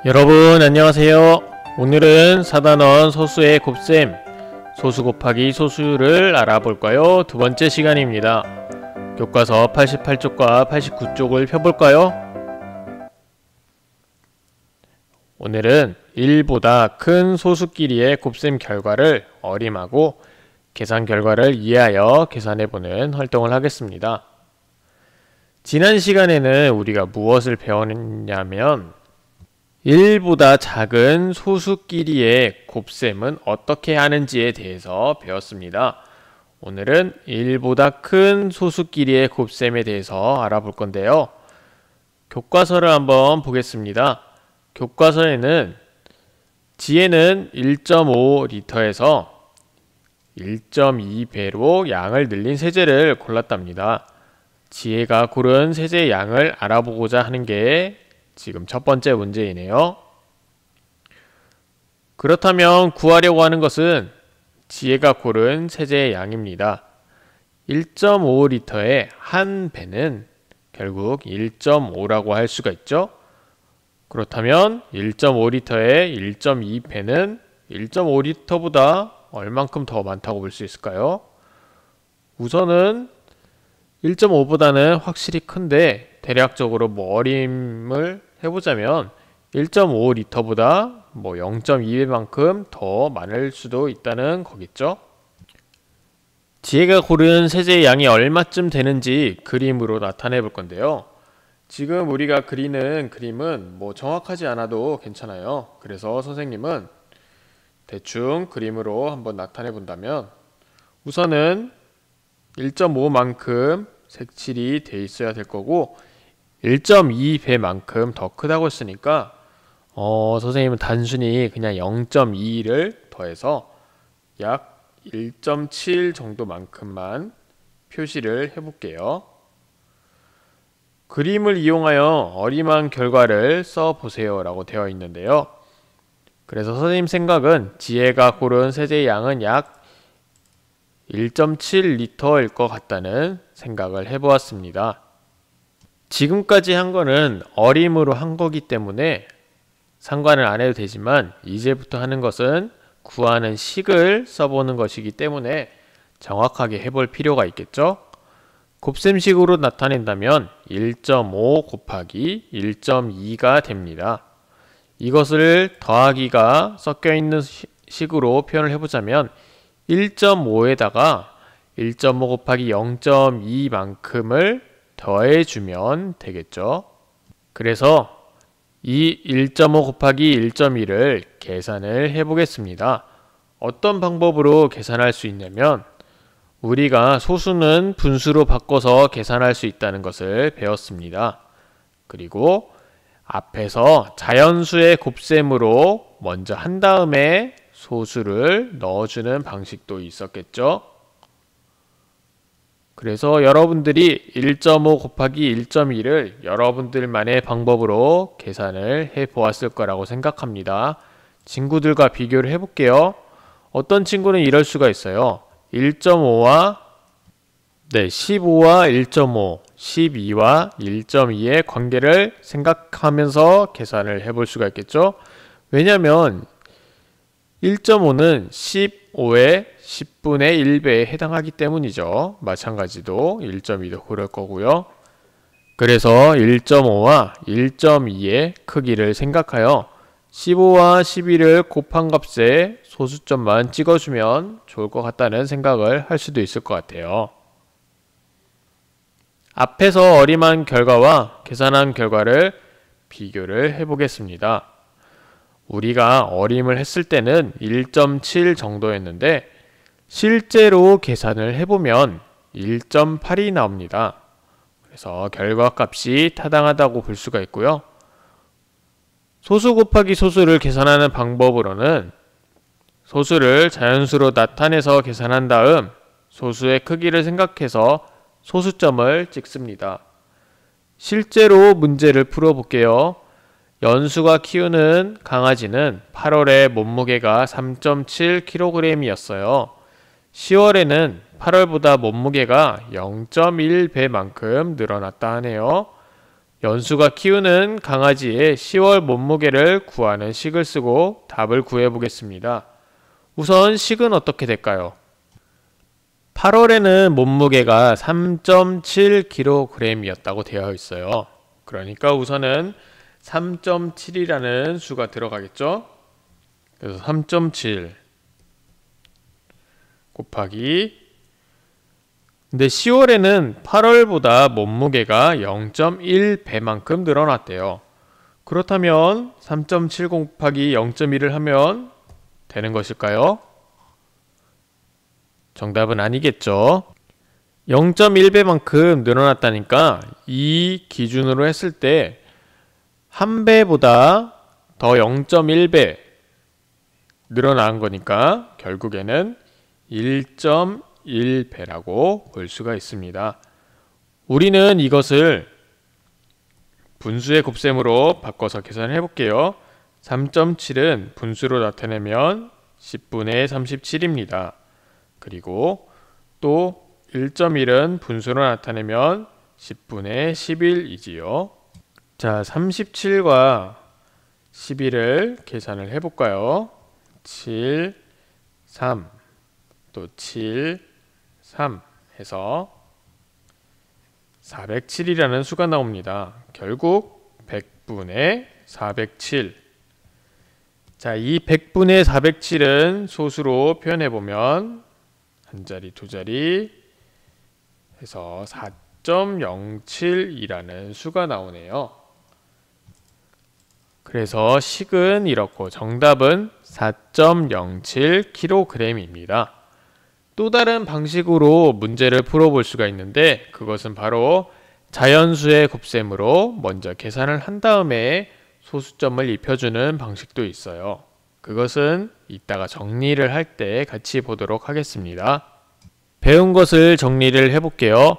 여러분 안녕하세요. 오늘은 4단원 소수의 곱셈 소수 곱하기 소수를 알아볼까요? 두 번째 시간입니다. 교과서 88쪽과 89쪽을 펴볼까요? 오늘은 1보다 큰 소수끼리의 곱셈 결과를 어림하고 계산 결과를 이해하여 계산해보는 활동을 하겠습니다. 지난 시간에는 우리가 무엇을 배웠냐면 1보다 작은 소수끼리의 곱셈은 어떻게 하는지에 대해서 배웠습니다. 오늘은 1보다 큰 소수끼리의 곱셈에 대해서 알아볼 건데요. 교과서를 한번 보겠습니다. 교과서에는 지혜는 1.5리터에서 1.2배로 양을 늘린 세제를 골랐답니다. 지혜가 고른 세제의 양을 알아보고자 하는 게 지금 첫 번째 문제이네요. 그렇다면 구하려고 하는 것은 지혜가 고른 세제의 양입니다. 1.5리터의 한 배는 결국 1.5라고 할 수가 있죠. 그렇다면 1.5리터의 1.2배는 1.5리터보다 얼만큼 더 많다고 볼 수 있을까요? 우선은 1.5보다는 확실히 큰데 대략적으로 어림을 해보자면 1.5리터보다 0.2배만큼 더 많을 수도 있다는 거겠죠? 지혜가 고른 세제의 양이 얼마쯤 되는지 그림으로 나타내 볼 건데요. 지금 우리가 그리는 그림은 정확하지 않아도 괜찮아요. 그래서 선생님은 대충 그림으로 한번 나타내 본다면 우선은 1.5만큼 색칠이 돼 있어야 될 거고 1.2배만큼 더 크다고 했으니까 선생님은 단순히 그냥 0.2를 더해서 약 1.7 정도만큼만 표시를 해볼게요. 그림을 이용하여 어림한 결과를 써보세요 라고 되어 있는데요. 그래서 선생님 생각은 지혜가 고른 세제의 양은 약 1.7리터일 것 같다는 생각을 해보았습니다. 지금까지 한 거는 어림으로 한 거기 때문에 상관을 안 해도 되지만 이제부터 하는 것은 구하는 식을 써보는 것이기 때문에 정확하게 해볼 필요가 있겠죠? 곱셈식으로 나타낸다면 1.5 곱하기 1.2가 됩니다. 이것을 더하기가 섞여 있는 식으로 표현을 해보자면 1.5에다가 1.5 곱하기 0.2만큼을 더해주면 되겠죠. 그래서 이 1.5 곱하기 1.2를 계산을 해보겠습니다. 어떤 방법으로 계산할 수 있냐면 우리가 소수는 분수로 바꿔서 계산할 수 있다는 것을 배웠습니다. 그리고 앞에서 자연수의 곱셈으로 먼저 한 다음에 소수를 넣어주는 방식도 있었겠죠. 그래서 여러분들이 1.5 곱하기 1.2를 여러분들만의 방법으로 계산을 해 보았을 거라고 생각합니다. 친구들과 비교를 해볼게요. 어떤 친구는 이럴 수가 있어요. 15와 1.5, 12와 1.2의 관계를 생각하면서 계산을 해볼 수가 있겠죠. 왜냐하면 1.5는 15의 10분의 1배에 해당하기 때문이죠. 마찬가지로 1.2도 그럴 거고요. 그래서 1.5와 1.2의 크기를 생각하여 15와 12를 곱한 값에 소수점만 찍어주면 좋을 것 같다는 생각을 할 수도 있을 것 같아요. 앞에서 어림한 결과와 계산한 결과를 비교를 해보겠습니다. 우리가 어림을 했을 때는 1.7 정도였는데 실제로 계산을 해보면 1.8이 나옵니다. 그래서 결과값이 타당하다고 볼 수가 있고요. 소수 곱하기 소수를 계산하는 방법으로는 소수를 자연수로 나타내서 계산한 다음 소수의 크기를 생각해서 소수점을 찍습니다. 실제로 문제를 풀어볼게요. 연수가 키우는 강아지는 8월에 몸무게가 3.7kg이었어요. 10월에는 8월보다 몸무게가 0.1배만큼 늘어났다 하네요. 연수가 키우는 강아지의 10월 몸무게를 구하는 식을 쓰고 답을 구해 보겠습니다. 우선 식은 어떻게 될까요? 8월에는 몸무게가 3.7kg이었다고 되어 있어요. 그러니까 우선은 3.7이라는 수가 들어가겠죠? 그래서 3.7 곱하기, 근데 10월에는 8월보다 몸무게가 0.1배만큼 늘어났대요. 그렇다면 3.7 곱하기 0.1을 하면 되는 것일까요? 정답은 아니겠죠. 0.1배만큼 늘어났다니까 이 기준으로 했을 때 1배보다 더 0.1배 늘어난 거니까 결국에는 1.1배라고 볼 수가 있습니다. 우리는 이것을 분수의 곱셈으로 바꿔서 계산을 해볼게요. 3.7은 분수로 나타내면 10분의 37입니다. 그리고 또 1.1은 분수로 나타내면 10분의 11이지요. 자, 37과 11을 계산을 해볼까요? 7, 3, 또 7, 3 해서 407이라는 수가 나옵니다. 결국 100분의 407. 자, 이 100분의 407은 소수로 표현해보면 한 자리, 두 자리 해서 4.07이라는 수가 나오네요. 그래서 식은 이렇고 정답은 4.07kg입니다. 또 다른 방식으로 문제를 풀어볼 수가 있는데 그것은 바로 자연수의 곱셈으로 먼저 계산을 한 다음에 소수점을 입혀주는 방식도 있어요. 그것은 이따가 정리를 할 때 같이 보도록 하겠습니다. 배운 것을 정리를 해볼게요.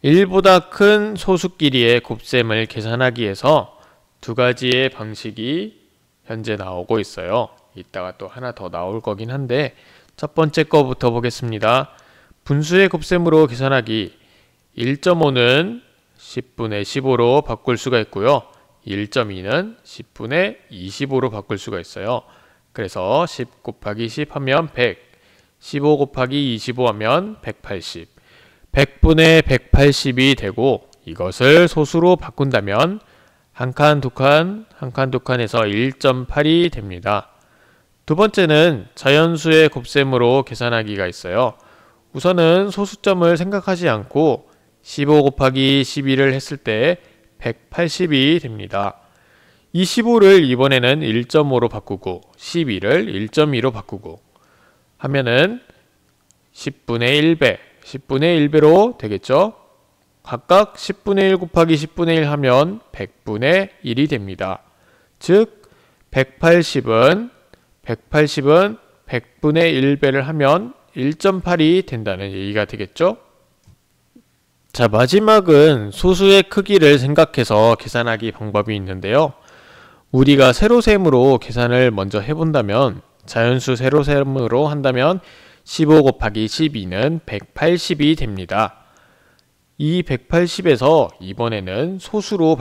1보다 큰 소수끼리의 곱셈을 계산하기 위해서 두 가지의 방식이 현재 나오고 있어요. 이따가 또 하나 더 나올 거긴 한데 첫 번째 거부터 보겠습니다. 분수의 곱셈으로 계산하기. 1.5는 10분의 15로 바꿀 수가 있고요. 1.2는 10분의 25로 바꿀 수가 있어요. 그래서 10 곱하기 10 하면 100, 15 곱하기 25 하면 180, 100분의 180이 되고 이것을 소수로 바꾼다면 한 칸, 두 칸, 한 칸, 두 칸에서 1.8이 됩니다. 두 번째는 자연수의 곱셈으로 계산하기가 있어요. 우선은 소수점을 생각하지 않고 15 곱하기 12를 했을 때 180이 됩니다. 이 15를 이번에는 1.5로 바꾸고 12를 1.2로 바꾸고 하면은 10분의 1배, 10분의 1배로 되겠죠? 각각 10분의 1 곱하기 10분의 1 하면 100분의 1이 됩니다. 즉 180은 100분의 1배를 하면 1.8이 된다는 얘기가 되겠죠? 자, 마지막은 소수의 크기를 생각해서 계산하기 방법이 있는데요. 우리가 세로셈으로 계산을 먼저 해본다면 자연수 세로셈으로 한다면 15 곱하기 12는 180이 됩니다. 이 180에서 이번에는 소수로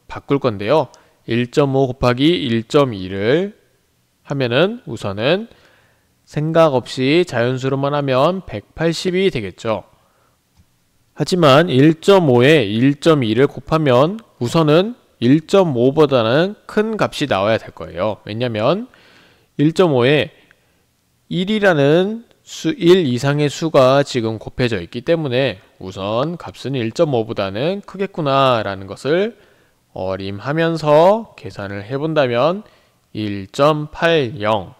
바꿀 건데요. 1.5 곱하기 1.2를 하면은 우선은 생각 없이 자연수로만 하면 180이 되겠죠. 하지만 1.5에 1.2를 곱하면 우선은 1.5보다는 큰 값이 나와야 될 거예요. 왜냐면 1.5에 1이라는 1 이상의 수가 지금 곱해져 있기 때문에 우선 값은 1.5보다는 크겠구나 라는 것을 어림하면서 계산을 해본다면 1.80,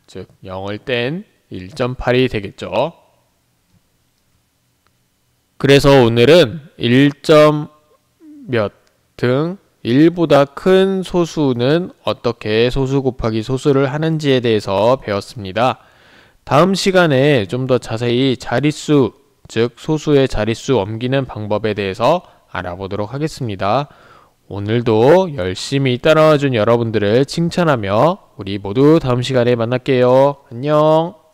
즉 0을 뗀 1.8이 되겠죠. 그래서 오늘은 1몇 등 1보다 큰 소수는 어떻게 소수 곱하기 소수를 하는지에 대해서 배웠습니다. 다음 시간에 좀 더 자세히 자릿수, 즉 소수의 자릿수 옮기는 방법에 대해서 알아보도록 하겠습니다. 오늘도 열심히 따라와준 여러분들을 칭찬하며 우리 모두 다음 시간에 만날게요. 안녕.